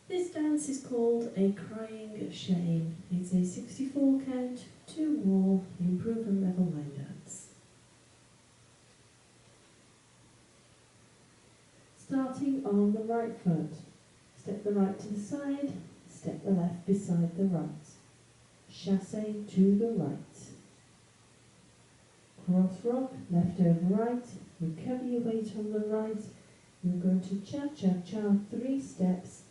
This dance is called a crying shame. It's a 64 count, 2 wall, improvement level line dance. Starting on the right foot, step the right to the side, step the left beside the right. Chassé to the right. Cross rock, left over right, recover your weight on the right. You're going to cha-cha-cha 3 steps,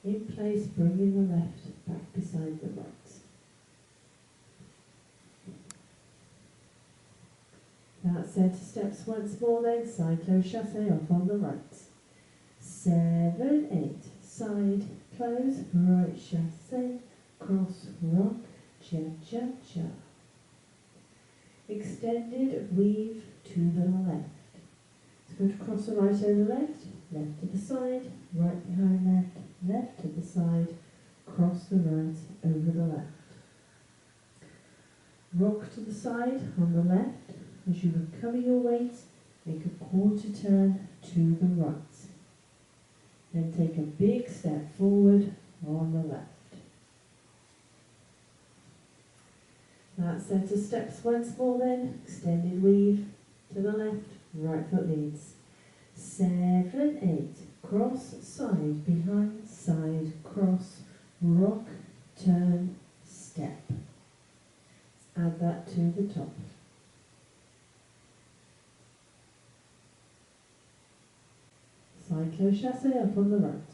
in place, bringing the left back beside the right. That set of steps once more then, cyclo chassé off on the right. 7, 8, side, close, right chassé, cross, rock, cha-cha-cha. Extended weave to the left. It's going to cross the right over left, left to the side, right behind left, left to the side, cross the right over the left. Rock to the side on the left. As you recover your weight, make a quarter turn to the right. Then take a big step forward on the left. That set of steps once more then, extended weave to the left, right foot leads. 7, 8, cross, side, behind, side, cross, rock, turn, step. Let's add that to the top. Cyclo chassé up on the right.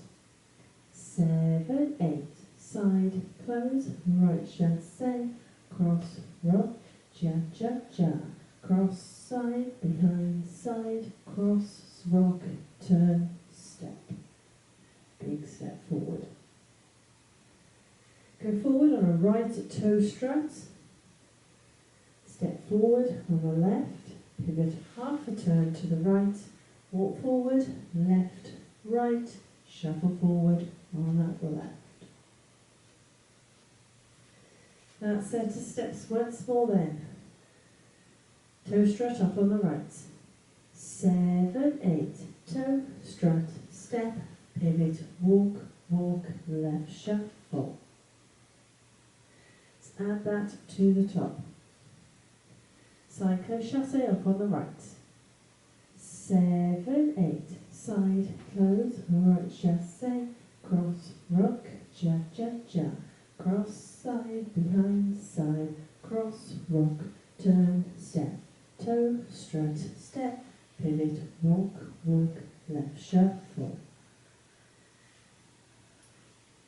7, 8, side, close, right chassé, cross, rock, cha-cha-cha, cross, side, behind, side, cross, rock, turn, step. Big step forward. Go forward on a right toe strut. Step forward on the left, pivot half a turn to the right, walk forward, left, right, shuffle forward on that left. That set of steps once more then. Toe strut up on the right. 7, 8, toe, strut, step, pivot, walk, walk, left, shuffle. Let's add that to the top. Cyclo chassé up on the right. 7, 8, side, close, right chassé, cross, rock, cha-cha-cha, cross, side, behind, side, cross, rock, turn, step, toe, strut, step, pivot, walk, walk, left, shuffle.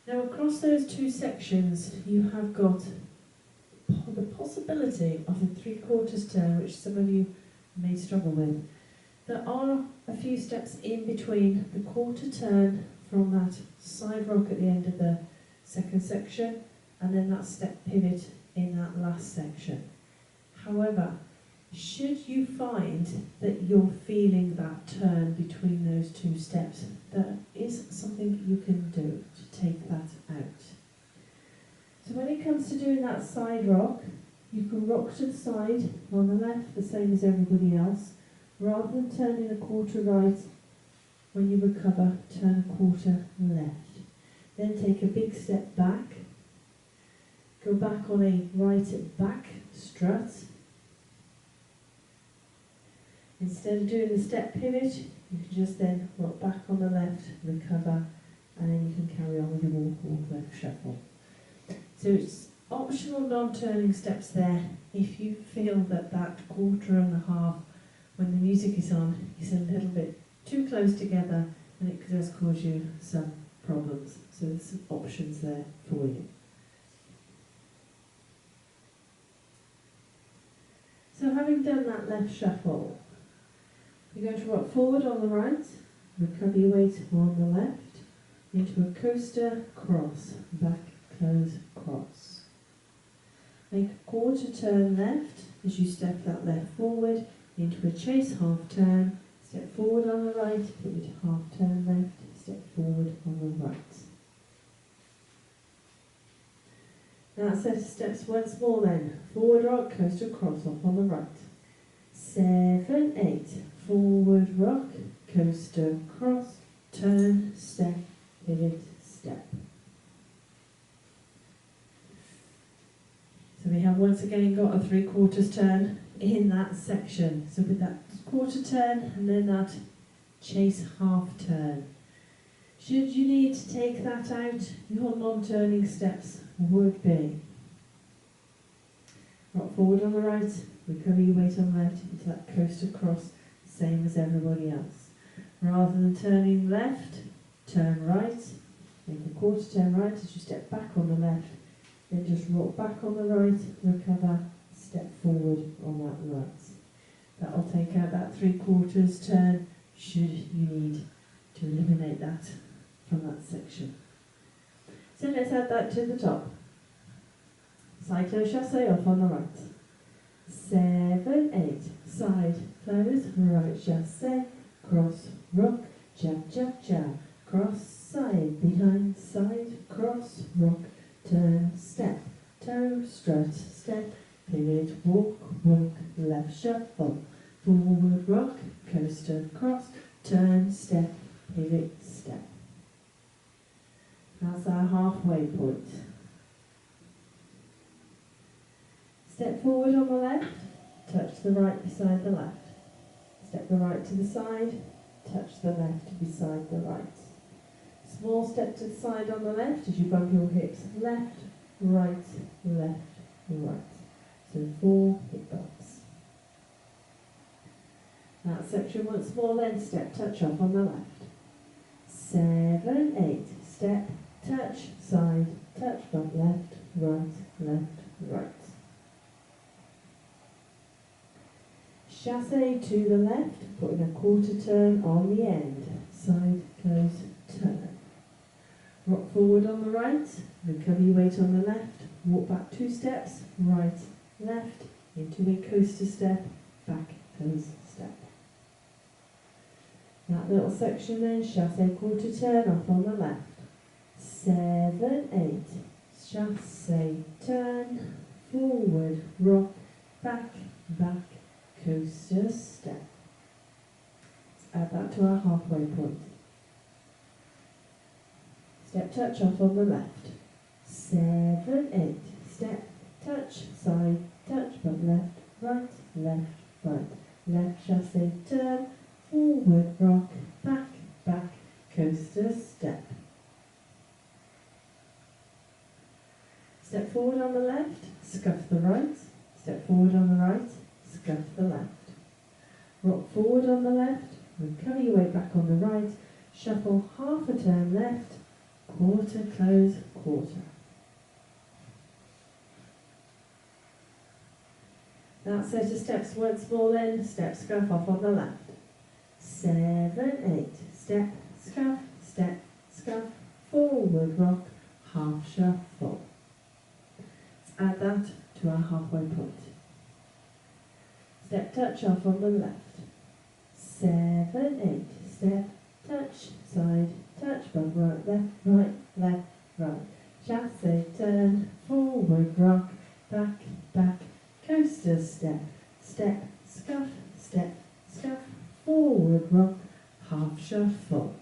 Now across those 2 sections you have got the possibility of a 3/4 turn, which some of you may struggle with. There are a few steps in between the quarter turn from that side rock at the end of the second section and then that step pivot in that last section. However, should you find that you're feeling that turn between those 2 steps, there is something you can do to take that out. So when it comes to doing that side rock, you can rock to the side on the left, the same as everybody else. Rather than turning a quarter right, when you recover, turn a quarter left. Then take a big step back. Go back on a right back strut. Instead of doing the step pivot, you can just then rock back on the left, recover, and then you can carry on with your walk, walk, left, shuffle. So it's optional non-turning steps there if you feel that that quarter and a half when the music is on is a little bit too close together and it does cause you some problems. So there's some options there for you. So having done that left shuffle, you're going to rock forward on the right, recover your weight on the left, into a coaster, cross, back, close, cross. Make a quarter turn left as you step that left forward into a chase half turn, step forward on the right, pivot half turn left, step forward on the right. That set of steps once more then. Forward rock, coaster, cross off on the right. 7, 8, forward rock, coaster, cross, turn, step, pivot, step. So we have once again got a 3/4 turn in that section. So with that quarter turn and then that chase half turn. Should you need to take that out, your non-turning steps would be rock forward on the right, recover your weight on the left into that coaster cross, same as everybody else. Rather than turning left, turn right, make a quarter turn right as you step back on the left, then just rock back on the right, recover, step forward on that right. That will take out that 3/4 turn should you need to eliminate that from that section. So let's add that to the top. Side close chasse off on the right. 7, 8, side close, right chasse, cross, rock, jab, jab, jab, cross, side, behind, side, cross, rock, turn, step, toe, strut, step, pivot, walk, walk, left shuffle, forward rock, coaster, cross, turn, step, pivot, step. That's our halfway point. Step forward on the left, touch the right beside the left. Step the right to the side, touch the left beside the right. Small step to the side on the left as you bump your hips left, right, left, right. So 4 hip bumps. That section once more, then step, touch off on the left. 7, 8, step, touch, side, touch, bump left, right, left, right. Chasse to the left, putting a quarter turn on the end. Side, close, turn. Rock forward on the right, recover your weight on the left, walk back 2 steps, right, left, into a coaster step, back, close, step. That little section then, chasse quarter turn off on the left. 7, 8, chasse turn, forward, rock, back, back, coaster step. Let's add that to our halfway point. Step touch off on the left. 7, 8, step, touch, side, touch, but left, right, left, right. Left chasse turn, forward rock, back, back, coaster step. Step forward on the left, scuff the right. Step forward on the right, scuff the left. Rock forward on the left, recover your weight back on the right, shuffle half a turn left, quarter, close, quarter. That set of steps once more then, step, scuff off on the left. 7, 8, step, scuff, step, scuff, forward rock, half shuffle. Let's add that to our halfway point. Step touch off on the left. 7, 8, step, touch, side, touch, bump right, left, right, left, right. Chasse turn, forward rock, back, back, coaster step, step, scuff, step, scuff, forward rock, half shuffle.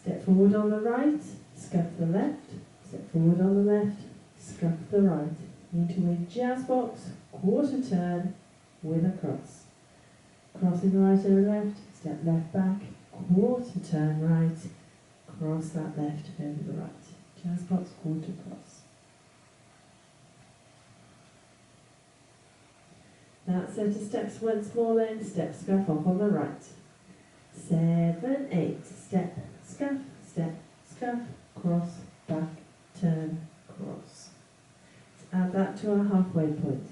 Step forward on the right, scuff the left, step forward on the left, scuff the right. Into a jazz box, quarter turn with a cross. Crossing the right over left, step left back, quarter turn right, cross that left over the right. Jazz box, quarter cross. That set of steps once more then, step, scuff off on the right. 7, 8, step, scuff, step, scuff, cross, back, turn, cross. Add that to our halfway point.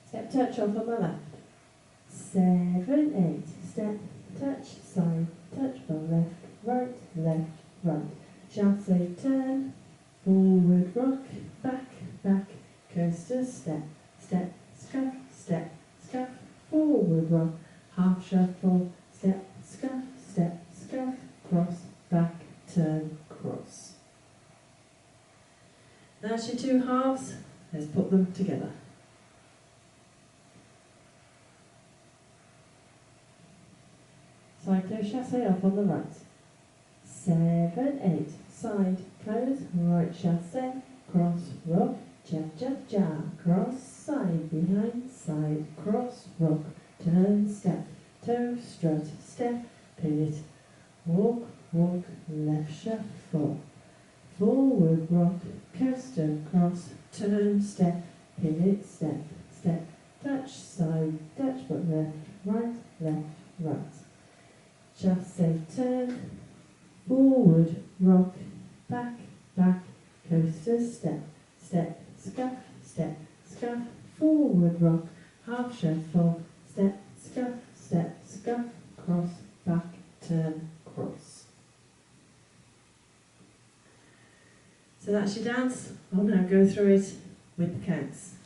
Step touch off on the left. 7, 8, step, touch, side, touch, from left, right, left, right. Chasse turn, forward rock, back, back, coaster step, step, scuff, step, scuff, forward rock, half shuffle, step, scuff, step, scuff, cross, back, turn, cross. That's your 2 halves. Let's put them together. Side close chasse off on the right. 7, 8, side close, right chasse, cross, rock, jab, jab, jab, cross, side, behind, side, cross, rock, turn, step, toe, strut, step, pivot, walk, walk, left shuffle, forward, rock, coaster, cross, turn, step, pivot, step, step, touch, side, touch, but left, right, chasse, turn, forward, rock, back, back, coaster, step, step, scuff, forward, rock, half shuffle, step, scuff, cross, back, turn, cross. So that's your dance. I'll now go through it with the counts.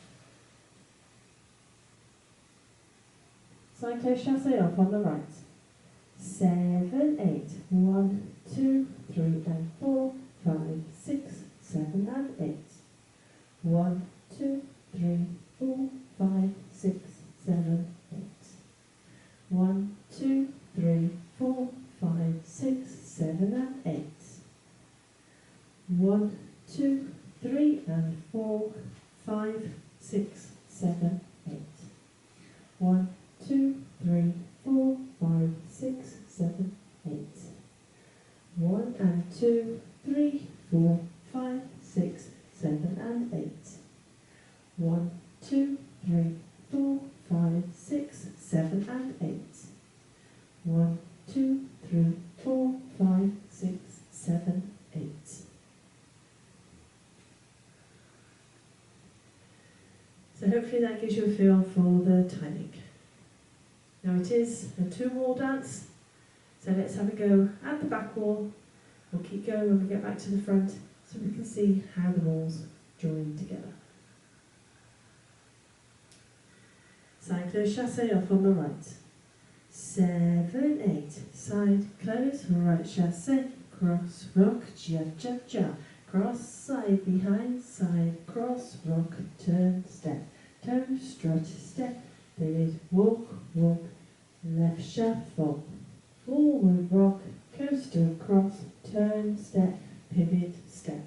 Side close chasse off on the right. 7, 8, 1, 2, 3 and 4, 5, 6, 7 and 8. 1, 2, 3, 4, 5, 6, 7, 8. 1, 2, 3, 4, 5, 6, 7 and 8. 1, 2, 3 and 4, 5, 6, 7, 8. 1, 2, 3, 4, 5, 6, 7, 8. 1 and 2, 3, 4, 5, 6, 7 and 8. 1, 2, 3, 4, 5, 6, 7 and 8. 1, 2, 3, 4, 5, 6, 7, 8. So hopefully that gives you a feel for the timing. Now it is a 2-wall dance, so let's have a go at the back wall. We'll keep going when we get back to the front so we can see how the walls join together. Side close chasse off on the right. 7, 8, side close, right chasse, cross, rock, jab, jab, jab, cross, side, behind, side, cross, rock, turn, step, toe, strut, step, pivot, walk, walk, left shuffle, forward, rock, coaster, cross, turn, step, pivot, step,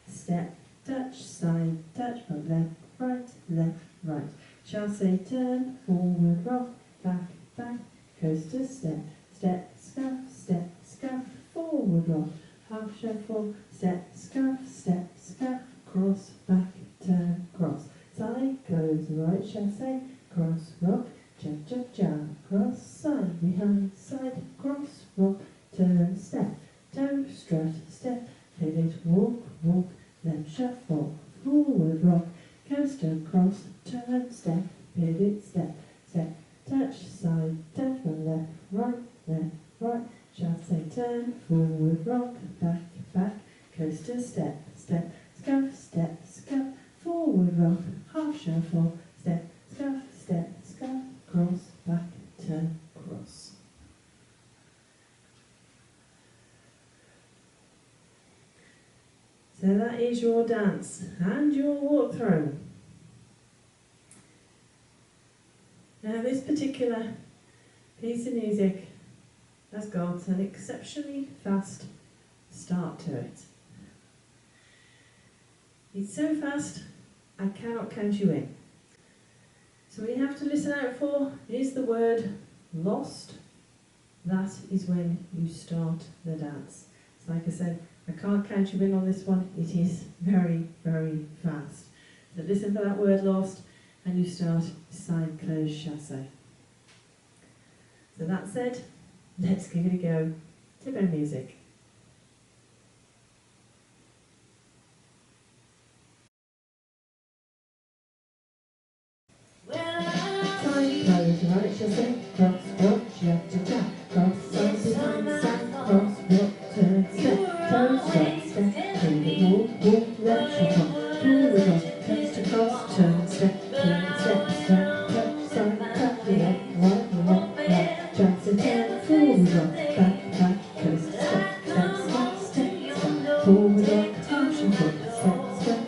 step, touch, side, touch, but left, right, chasse, turn, forward, rock, back, back, coaster, step, step, scuff, forward, rock, half shuffle, step, scuff, cross, back, turn, cross, side, close, right chasse, cross, rock, jab, jab, jab, cross, side, behind, side, cross, rock, turn, step, toe, strut, step, pivot, walk, walk, left shuffle, forward, rock, coaster, cross, turn, step, pivot, step, step, touch, side, touch, left, right, chasse, turn, forward, rock, back, back, coaster, step, scuff, forward, rock, half shuffle, step, scuff, cross, back, turn, cross. So that is your dance and your walk through. Now this particular piece of music has got an exceptionally fast start to it. It's so fast I cannot count you in. So what you have to listen out for is the word lost. That is when you start the dance. So like I said, I can't count you in on this one. It is very, very fast. So listen for that word lost and you start side close chasse. So that said, let's give it a go to their music. Side close, right chasse, cross, rock, jab, jab, jab, cross, side, behind, side, cross, rock, turn, step, toe, strut, step, pivot, walk, left, shuffle, forward, rock, coaster, cross, turn, step, pivot, step, touch, side, touch, right, chasse, turn, forward, rock, back, coaster, step, forward, rock, half shuffle, step,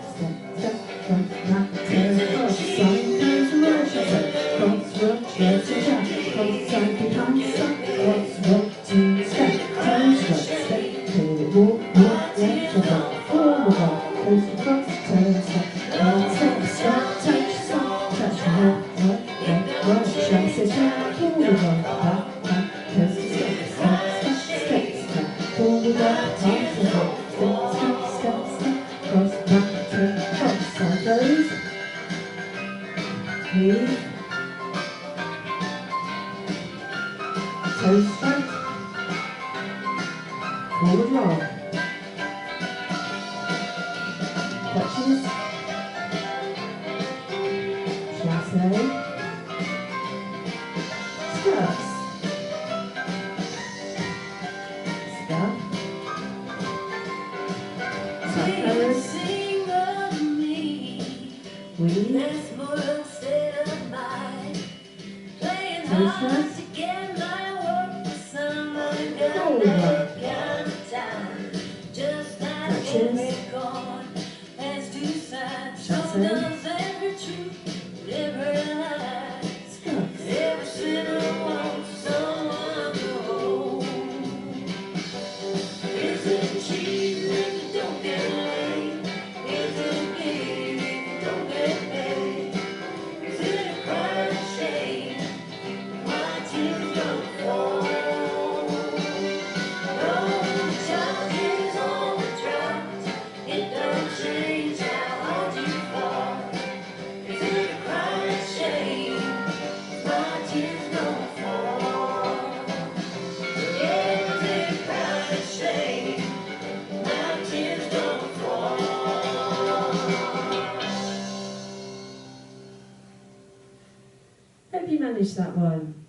front, back, turn, cross, side, close, right chasse, cross, rock, Skirts and down, cross side behind side, what's what to step, toes strut, step, clear it, walk, left, shuffle, forward one, coast across, turn, step, right, step, stop, touch, from left, right, shall sit down, forward one, back, coast to step, forward one, right, shuffle, step, cross, back, turn, cross, side goes, weave, toes strut, forward roll, touches, chassé, skirts, step, side goes, weave, toes strut, forward roll, touches, chassé, skirts, Hope you managed that one.